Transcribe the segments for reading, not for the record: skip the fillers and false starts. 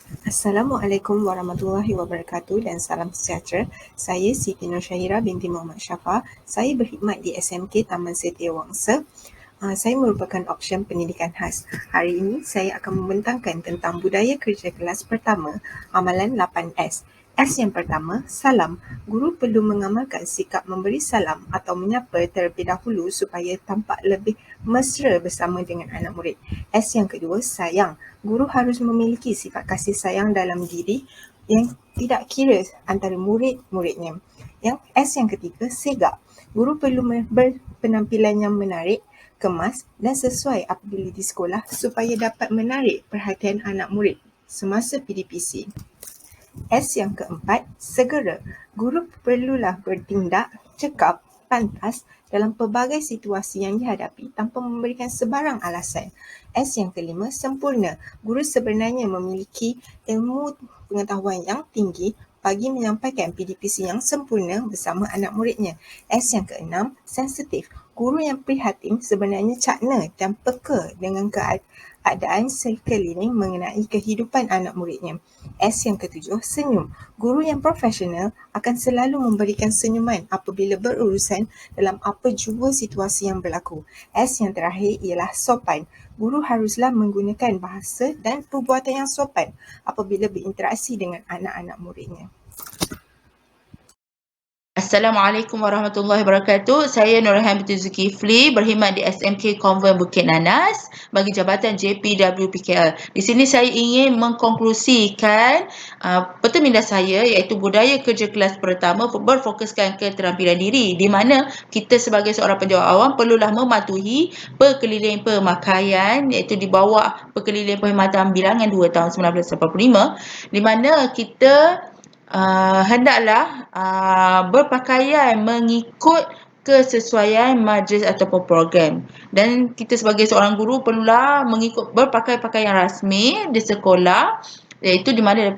Assalamualaikum warahmatullahi wabarakatuh dan salam sejahtera. Saya Siti Nur Syahira binti Muhammad Syafa. Saya berkhidmat di SMK Taman Setiawangsa. Saya merupakan option pendidikan khas. Hari ini saya akan membentangkan tentang budaya kerja kelas pertama, amalan 8S. S yang pertama, salam. Guru perlu mengamalkan sikap memberi salam atau menyapa terlebih dahulu supaya tampak lebih mesra bersama dengan anak murid. S yang kedua, sayang. Guru harus memiliki sifat kasih sayang dalam diri yang tidak kira antara murid-muridnya. Yang S yang ketiga, segak. Guru perlu berpenampilan yang menarik, kemas dan sesuai apabila di sekolah supaya dapat menarik perhatian anak murid semasa PDPC. S yang keempat, segera. Guru perlulah bertindak cekap, pantas dalam pelbagai situasi yang dihadapi tanpa memberikan sebarang alasan. S yang kelima, sempurna. Guru sebenarnya memiliki ilmu pengetahuan yang tinggi bagi menyampaikan PDPC yang sempurna bersama anak muridnya. S yang keenam, sensitif. Guru yang prihatin sebenarnya cakna dan peka dengan keadaan sekeliling mengenai kehidupan anak muridnya. S yang ketujuh, senyum. Guru yang profesional akan selalu memberikan senyuman apabila berurusan dalam apa jua situasi yang berlaku. S yang terakhir ialah sopan. Guru haruslah menggunakan bahasa dan perbuatan yang sopan apabila berinteraksi dengan anak-anak muridnya. Assalamualaikum warahmatullahi wabarakatuh. Saya Nurhan binti Zulkifli, berkhidmat di SMK Konvent Bukit Nanas bagi Jabatan JPWPKL. Di sini saya ingin mengkonklusikan peta minda saya iaitu budaya kerja kelas pertama berfokuskan keterampilan diri, di mana kita sebagai seorang penjawat awam perlulah mematuhi perkeliling pemakaian iaitu di bawah perkeliling perkhidmatan bilangan 2 tahun 1985, di mana kita hendaklah berpakaian mengikut kesesuaian majlis ataupun program. Dan kita sebagai seorang guru perlulah berpakaian rasmi di sekolah, iaitu di mana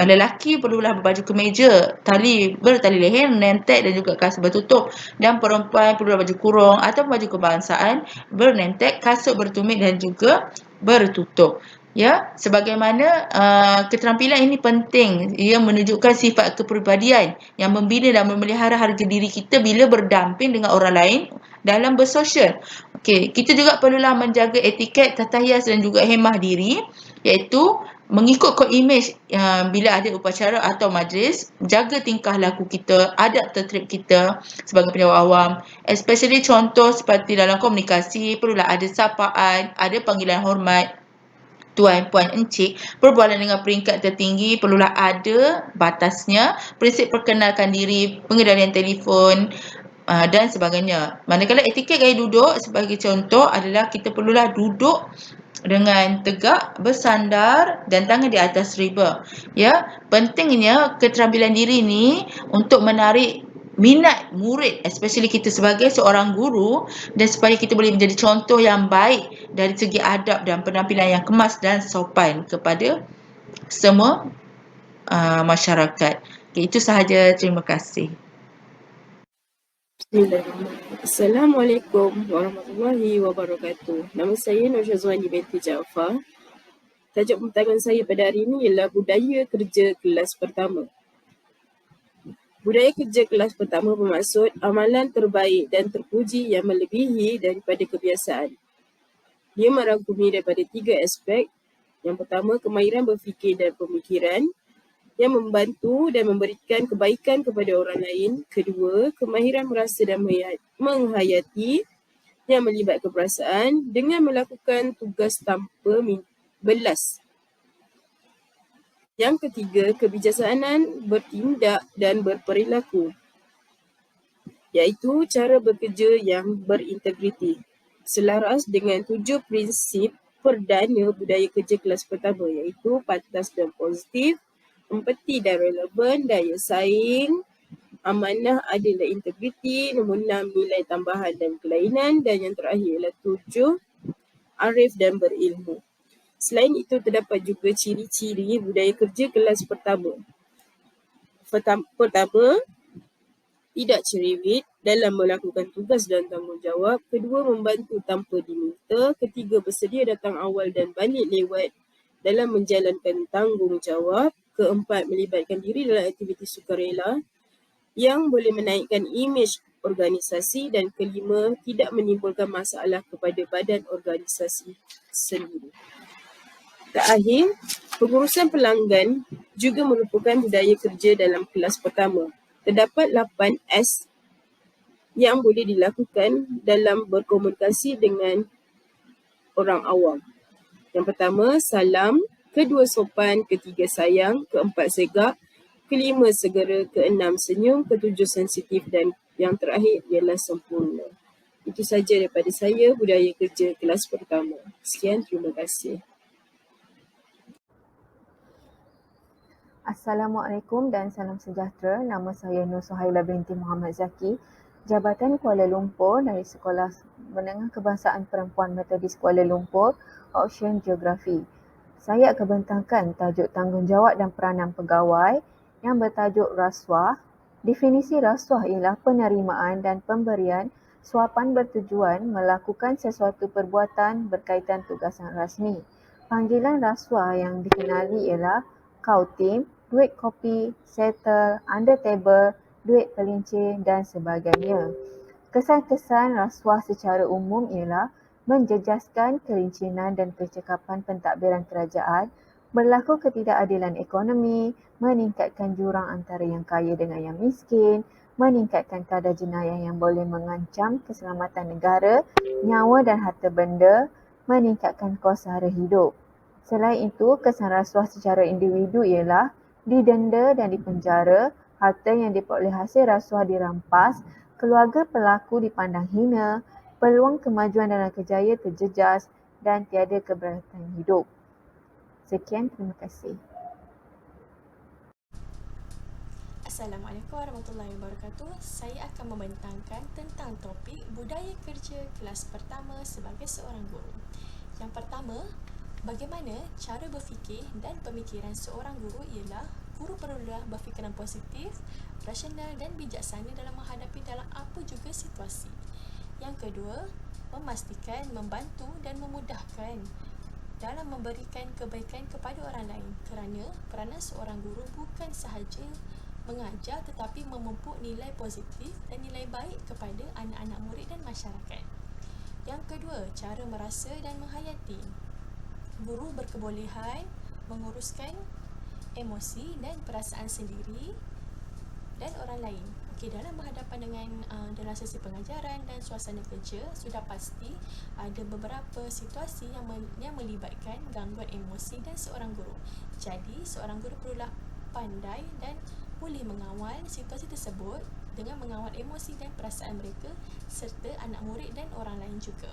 lelaki perlulah berbaju kemeja, bertali leher, nentek dan juga kasut bertutup, dan perempuan perlulah baju kurung atau baju kebangsaan bernentek, kasut bertumit dan juga bertutup. Ya, sebagaimana keterampilan ini penting, ia menunjukkan sifat kepribadian yang membina dan memelihara harga diri kita bila berdamping dengan orang lain dalam bersosial. Okey, kita juga perlulah menjaga etiket, tata hias dan juga hemah diri, iaitu mengikut kod imej bila ada upacara atau majlis, jaga tingkah laku kita, adab tertib kita sebagai penjawat awam. Especially contoh seperti dalam komunikasi, perlulah ada sapaan, ada panggilan hormat, tuan, puan, encik. Perbualan dengan peringkat tertinggi perlulah ada batasnya, prinsip perkenalkan diri, pengendalian telefon dan sebagainya. Manakala etiket gaya duduk sebagai contoh adalah kita perlulah duduk dengan tegak, bersandar dan tangan di atas riba. Ya, pentingnya keterampilan diri ni untuk menarik minat murid, especially kita sebagai seorang guru, dan supaya kita boleh menjadi contoh yang baik dari segi adab dan penampilan yang kemas dan sopan kepada semua masyarakat. Okay, itu sahaja. Terima kasih. Assalamualaikum warahmatullahi wabarakatuh. Nama saya Nur Syazwani binti Jaafar. Tajuk pembentangan saya pada hari ini ialah budaya kerja kelas pertama. Budaya kerja kelas pertama bermaksud amalan terbaik dan terpuji yang melebihi daripada kebiasaan. Dia merangkumi daripada 3 aspek. Yang pertama, kemahiran berfikir dan pemikiran yang membantu dan memberikan kebaikan kepada orang lain. Kedua, kemahiran merasa dan menghayati yang melibatkan perasaan dengan melakukan tugas tanpa belas. Yang ketiga, kebijaksanaan bertindak dan berperilaku, iaitu cara bekerja yang berintegriti, selaras dengan 7 prinsip perdana budaya kerja kelas pertama, iaitu pantas dan positif, empati dan relevan, daya saing, amanah, adil dan integriti, nombor 6, nilai tambahan dan kelainan, dan yang terakhir ialah 7, arif dan berilmu. Selain itu, terdapat juga ciri-ciri budaya kerja kelas pertama. Pertama, tidak cerewet dalam melakukan tugas dan tanggungjawab. Kedua, membantu tanpa diminta. Ketiga, bersedia datang awal dan balik lewat dalam menjalankan tanggungjawab. Keempat, melibatkan diri dalam aktiviti sukarela yang boleh menaikkan imej organisasi. Dan kelima, tidak menimbulkan masalah kepada badan organisasi sendiri. Terakhir, pengurusan pelanggan juga merupakan budaya kerja dalam kelas pertama. Terdapat 8 S yang boleh dilakukan dalam berkomunikasi dengan orang awam. Yang pertama, salam. Kedua, sopan. Ketiga, sayang. Keempat, segak. Kelima, segera. Keenam, senyum. Ketujuh, sensitif. Dan yang terakhir ialah sempurna. Itu saja daripada saya, budaya kerja kelas pertama. Sekian, terima kasih. Assalamualaikum dan salam sejahtera. Nama saya Nur Suhaila binti Muhammad Zaki, Jabatan Kuala Lumpur dari Sekolah Menengah Kebangsaan Perempuan Metodis Kuala Lumpur, Option Geografi. Saya akan bentangkan tajuk tanggungjawab dan peranan pegawai yang bertajuk rasuah. Definisi rasuah ialah penerimaan dan pemberian suapan bertujuan melakukan sesuatu perbuatan berkaitan tugasan rasmi. Panggilan rasuah yang dikenali ialah kautim, duit kopi, settle, under table, duit pelincir dan sebagainya. Kesan-kesan rasuah secara umum ialah menjejaskan kerincinan dan kecekapan pentadbiran kerajaan, berlaku ketidakadilan ekonomi, meningkatkan jurang antara yang kaya dengan yang miskin, meningkatkan kadar jenayah yang boleh mengancam keselamatan negara, nyawa dan harta benda, meningkatkan kos sara hidup. Selain itu, kesan rasuah secara individu ialah didenda dan dipenjara, harta yang diperoleh hasil rasuah dirampas, keluarga pelaku dipandang hina, peluang kemajuan dalam kerjaya terjejas dan tiada keberatan hidup. Sekian, terima kasih. Assalamualaikum warahmatullahi wabarakatuh. Saya akan membentangkan tentang topik budaya kerja kelas pertama sebagai seorang guru. Yang pertama, bagaimana cara berfikir dan pemikiran seorang guru ialah guru perlulah berfikiran positif, rasional dan bijaksana dalam menghadapi dalam apa juga situasi. Yang kedua, memastikan, membantu dan memudahkan dalam memberikan kebaikan kepada orang lain kerana peranan seorang guru bukan sahaja mengajar tetapi memupuk nilai positif dan nilai baik kepada anak-anak murid dan masyarakat. Yang kedua, cara merasa dan menghayati. Guru berkebolehan menguruskan emosi dan perasaan sendiri dan orang lain. Dalam berhadapan dengan dalam sesi pengajaran dan suasana kerja, sudah pasti ada beberapa situasi yang melibatkan gangguan emosi dan seorang guru. Jadi, seorang guru perlulah pandai dan boleh mengawal situasi tersebut dengan mengawal emosi dan perasaan mereka serta anak murid dan orang lain juga.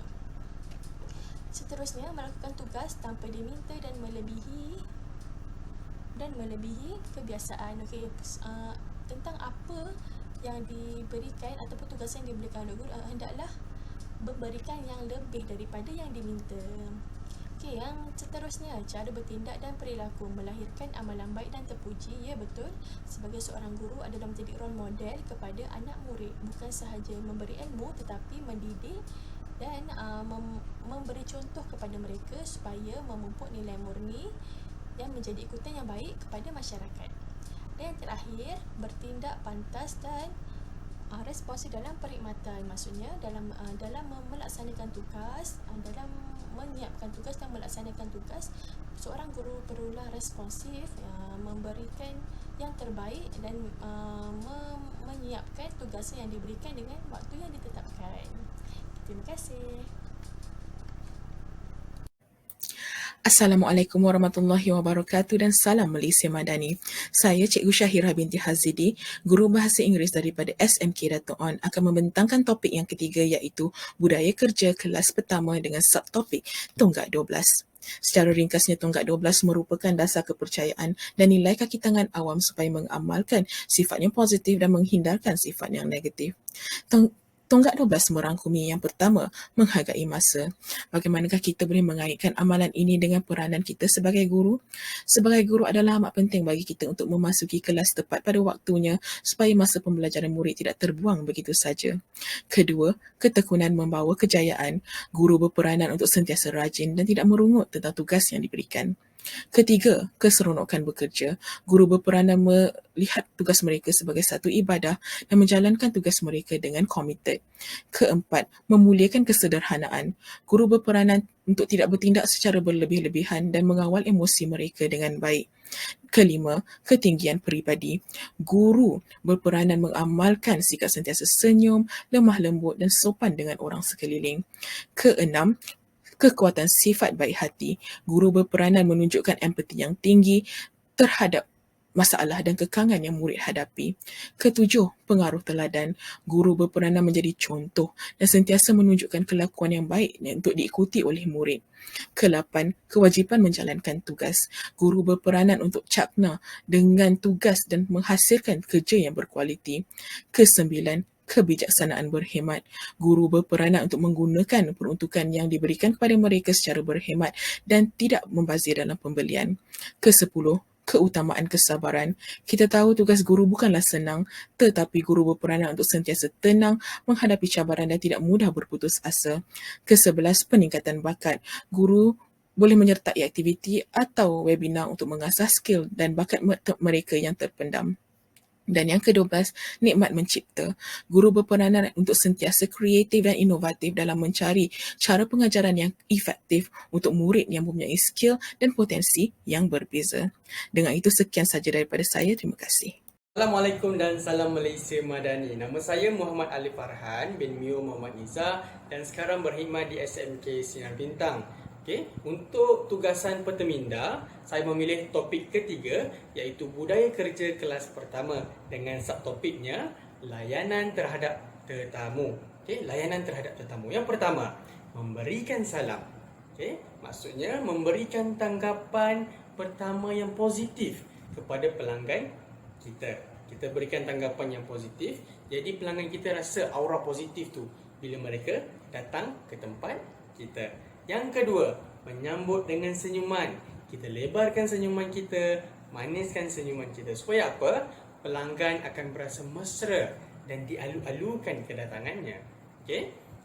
Seterusnya, melakukan tugas tanpa diminta dan melebihi kebiasaan. Tentang apa yang diberikan ataupun tugas yang diberikan oleh guru, hendaklah memberikan yang lebih daripada yang diminta. Yang seterusnya, cara bertindak dan perilaku melahirkan amalan baik dan terpuji. Ya, betul. Sebagai seorang guru adalah menjadi role model kepada anak murid, bukan sahaja memberi ilmu tetapi mendidik dan memberi contoh kepada mereka supaya memupuk nilai murni yang menjadi ikutan yang baik kepada masyarakat. Dan yang terakhir, bertindak pantas dan responsif dalam perkhidmatan. Maksudnya dalam melaksanakan tugas, dalam menyiapkan tugas dan melaksanakan tugas, seorang guru perlulah responsif, memberikan yang terbaik dan menyiapkan tugas yang diberikan dengan waktu yang ditetapkan. Terima kasih. Assalamualaikum warahmatullahi wabarakatuh dan salam Malaysia Madani. Saya Cikgu Syahira binti Hazidi, Guru Bahasa Inggeris daripada SMK Dato' On, akan membentangkan topik yang ketiga iaitu budaya kerja kelas pertama dengan subtopik Tonggak 12. Secara ringkasnya, Tonggak 12 merupakan dasar kepercayaan dan nilai kaki tangan awam supaya mengamalkan sifat yang positif dan menghindarkan sifat yang negatif. Tonggak 12 merangkumi yang pertama, menghargai masa. Bagaimanakah kita boleh mengaitkan amalan ini dengan peranan kita sebagai guru? Sebagai guru adalah amat penting bagi kita untuk memasuki kelas tepat pada waktunya supaya masa pembelajaran murid tidak terbuang begitu saja. Kedua, ketekunan membawa kejayaan. Guru berperanan untuk sentiasa rajin dan tidak merungut tentang tugas yang diberikan. Ketiga, keseronokan bekerja. Guru berperanan melihat tugas mereka sebagai satu ibadah dan menjalankan tugas mereka dengan komited. Keempat, memuliakan kesederhanaan. Guru berperanan untuk tidak bertindak secara berlebih-lebihan dan mengawal emosi mereka dengan baik. Kelima, ketinggian peribadi. Guru berperanan mengamalkan sikap sentiasa senyum, lemah lembut dan sopan dengan orang sekeliling. Keenam, kekuatan sifat baik hati. Guru berperanan menunjukkan empati yang tinggi terhadap masalah dan kekangan yang murid hadapi. Ketujuh, pengaruh teladan. Guru berperanan menjadi contoh dan sentiasa menunjukkan kelakuan yang baik untuk diikuti oleh murid. Kelapan, kewajipan menjalankan tugas. Guru berperanan untuk cakna dengan tugas dan menghasilkan kerja yang berkualiti. Kesembilan, kebijaksanaan berhemat. Guru berperanan untuk menggunakan peruntukan yang diberikan kepada mereka secara berhemat dan tidak membazir dalam pembelian. Kesepuluh, keutamaan kesabaran. Kita tahu tugas guru bukanlah senang, tetapi guru berperanan untuk sentiasa tenang menghadapi cabaran dan tidak mudah berputus asa. Ke-11, peningkatan bakat. Guru boleh menyertai aktiviti atau webinar untuk mengasah skill dan bakat mereka yang terpendam. Dan yang ke-12, nikmat mencipta. Guru berperanan untuk sentiasa kreatif dan inovatif dalam mencari cara pengajaran yang efektif untuk murid yang mempunyai skill dan potensi yang berbeza. Dengan itu, sekian saja daripada saya. Terima kasih. Assalamualaikum dan salam Malaysia Madani. Nama saya Muhammad Ali Farhan bin Mio Muhammad Izzah dan sekarang berkhidmat di SMK Sinar Bintang. Untuk tugasan Perteminda, saya memilih topik ketiga iaitu budaya kerja kelas pertama dengan subtopiknya layanan terhadap tetamu. Layanan terhadap tetamu. Yang pertama, memberikan salam. Maksudnya memberikan tanggapan pertama yang positif kepada pelanggan kita. Kita berikan tanggapan yang positif, jadi pelanggan kita rasa aura positif tu bila mereka datang ke tempat kita. Yang kedua, menyambut dengan senyuman. Kita lebarkan senyuman kita, maniskan senyuman kita. Supaya apa? Pelanggan akan berasa mesra dan dialu-alukan kedatangannya.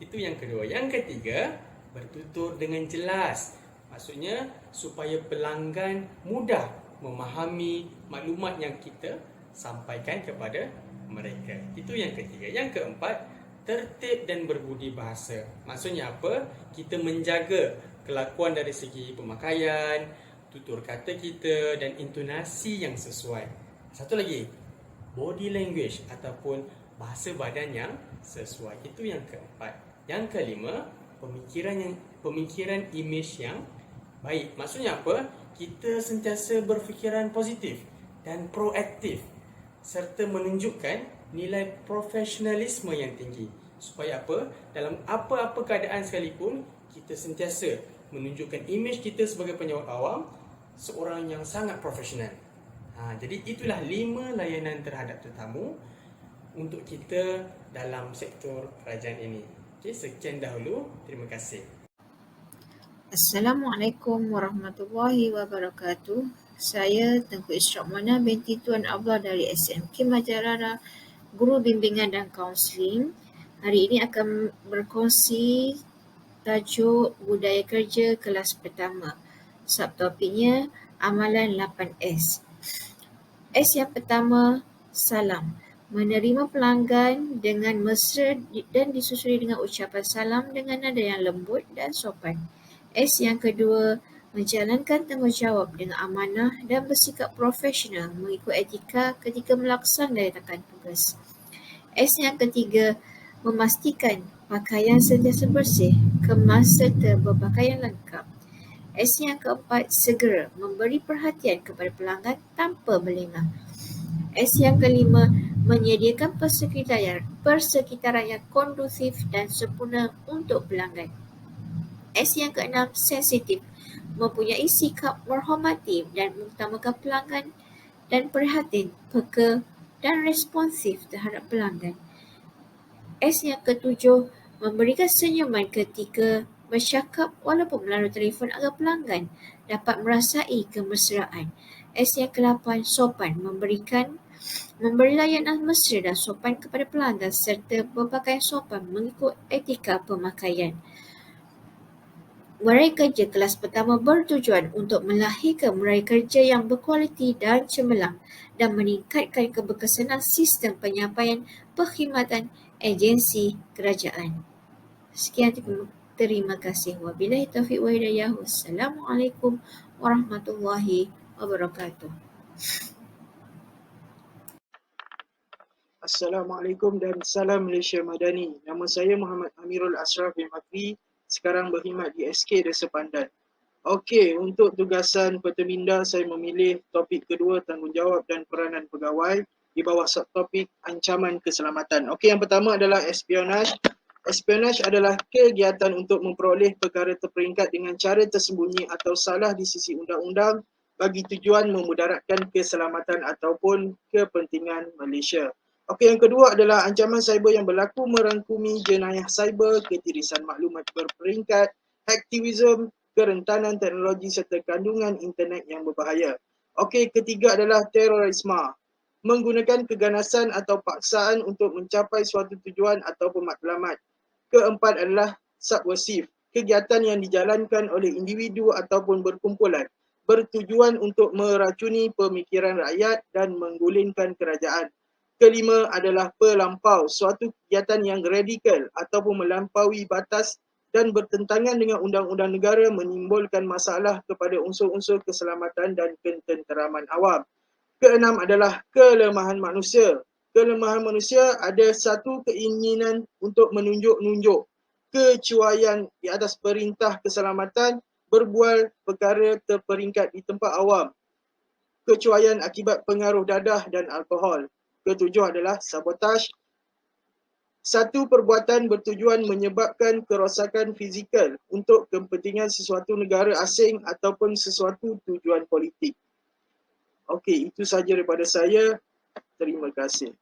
Itu yang kedua. Yang ketiga, bertutur dengan jelas. Maksudnya supaya pelanggan mudah memahami maklumat yang kita sampaikan kepada mereka. Itu yang ketiga. Yang keempat, tertib dan berbudi bahasa. Maksudnya apa? Kita menjaga kelakuan dari segi pemakaian, tutur kata kita dan intonasi yang sesuai. Satu lagi, body language ataupun bahasa badan yang sesuai. Itu yang keempat. Yang kelima, pemikiran image yang baik. Maksudnya apa? Kita sentiasa berfikiran positif dan proaktif serta menunjukkan nilai profesionalisme yang tinggi. Supaya apa? Dalam apa-apa keadaan sekalipun, kita sentiasa menunjukkan imej kita sebagai penyawat awam, seorang yang sangat profesional. Jadi itulah 5 layanan terhadap tetamu untuk kita dalam sektor kerajaan ini. Sekian dahulu. Terima kasih. Assalamualaikum warahmatullahi wabarakatuh. Saya Tengku Isyraq Mana binti Tuan Abdullah dari SMK Majarara, Guru Bimbingan dan Kaunseling. Hari ini akan berkongsi tajuk budaya kerja kelas pertama. Subtopiknya amalan 8S. S yang pertama, salam. Menerima pelanggan dengan mesra dan disusuli dengan ucapan salam dengan nada yang lembut dan sopan. S yang kedua, menjalankan tanggungjawab dengan amanah dan bersikap profesional mengikut etika ketika melaksanakan tugas. S yang ketiga, memastikan pakaian sentiasa bersih, kemas serta berpakaian lengkap. S yang keempat, segera memberi perhatian kepada pelanggan tanpa berlengah. S yang kelima, menyediakan persekitaran yang kondusif dan sempurna untuk pelanggan. S yang keenam, sensitif, mempunyai sikap menghormati dan mengutamakan pelanggan dan prihatin, peka dan responsif terhadap pelanggan. S yang ketujuh, memberikan senyuman ketika bercakap walaupun melalui telefon agar pelanggan dapat merasai kemesraan. S yang ke-8, sopan, memberi layanan mesra dan sopan kepada pelanggan serta berpakaian sopan mengikut etika pemakaian. Meraih kerja kelas pertama bertujuan untuk melahirkan meraih kerja yang berkualiti dan cemerlang dan meningkatkan keberkesanan sistem penyampaian perkhidmatan agensi kerajaan. Sekian, terima kasih. Wabillahi taufiq wa hidayah. Wassalamualaikum warahmatullahi wabarakatuh. Assalamualaikum dan salam Malaysia Madani. Nama saya Muhammad Amirul Ashraf bin Makri, sekarang berkhidmat di SK Desa Pandan. Okey, untuk tugasan Perteminda saya memilih topik kedua, tanggungjawab dan peranan pegawai di bawah subtopik ancaman keselamatan. Okey, yang pertama adalah espionage. Espionage adalah kegiatan untuk memperoleh perkara terperingkat dengan cara tersembunyi atau salah di sisi undang-undang bagi tujuan memudaratkan keselamatan ataupun kepentingan Malaysia. Okey, yang kedua adalah ancaman cyber yang berlaku merangkumi jenayah cyber, ketirisan maklumat berperingkat, hacktivism, kerentanan teknologi serta kandungan internet yang berbahaya. Okey, ketiga adalah terorisme. Menggunakan keganasan atau paksaan untuk mencapai suatu tujuan atau matlamat. Keempat adalah subversif. Kegiatan yang dijalankan oleh individu ataupun berkumpulan bertujuan untuk meracuni pemikiran rakyat dan menggulingkan kerajaan. Kelima adalah pelampau, suatu kegiatan yang radikal ataupun melampaui batas dan bertentangan dengan undang-undang negara menimbulkan masalah kepada unsur-unsur keselamatan dan ketenteraman awam. Keenam adalah kelemahan manusia. Kelemahan manusia ada satu keinginan untuk menunjuk-nunjuk kecuaian di atas perintah keselamatan, berbual perkara terperingkat di tempat awam, kecuaian akibat pengaruh dadah dan alkohol. Ketujuh adalah sabotaj. Satu perbuatan bertujuan menyebabkan kerosakan fizikal untuk kepentingan sesuatu negara asing ataupun sesuatu tujuan politik. Okey, itu sahaja daripada saya. Terima kasih.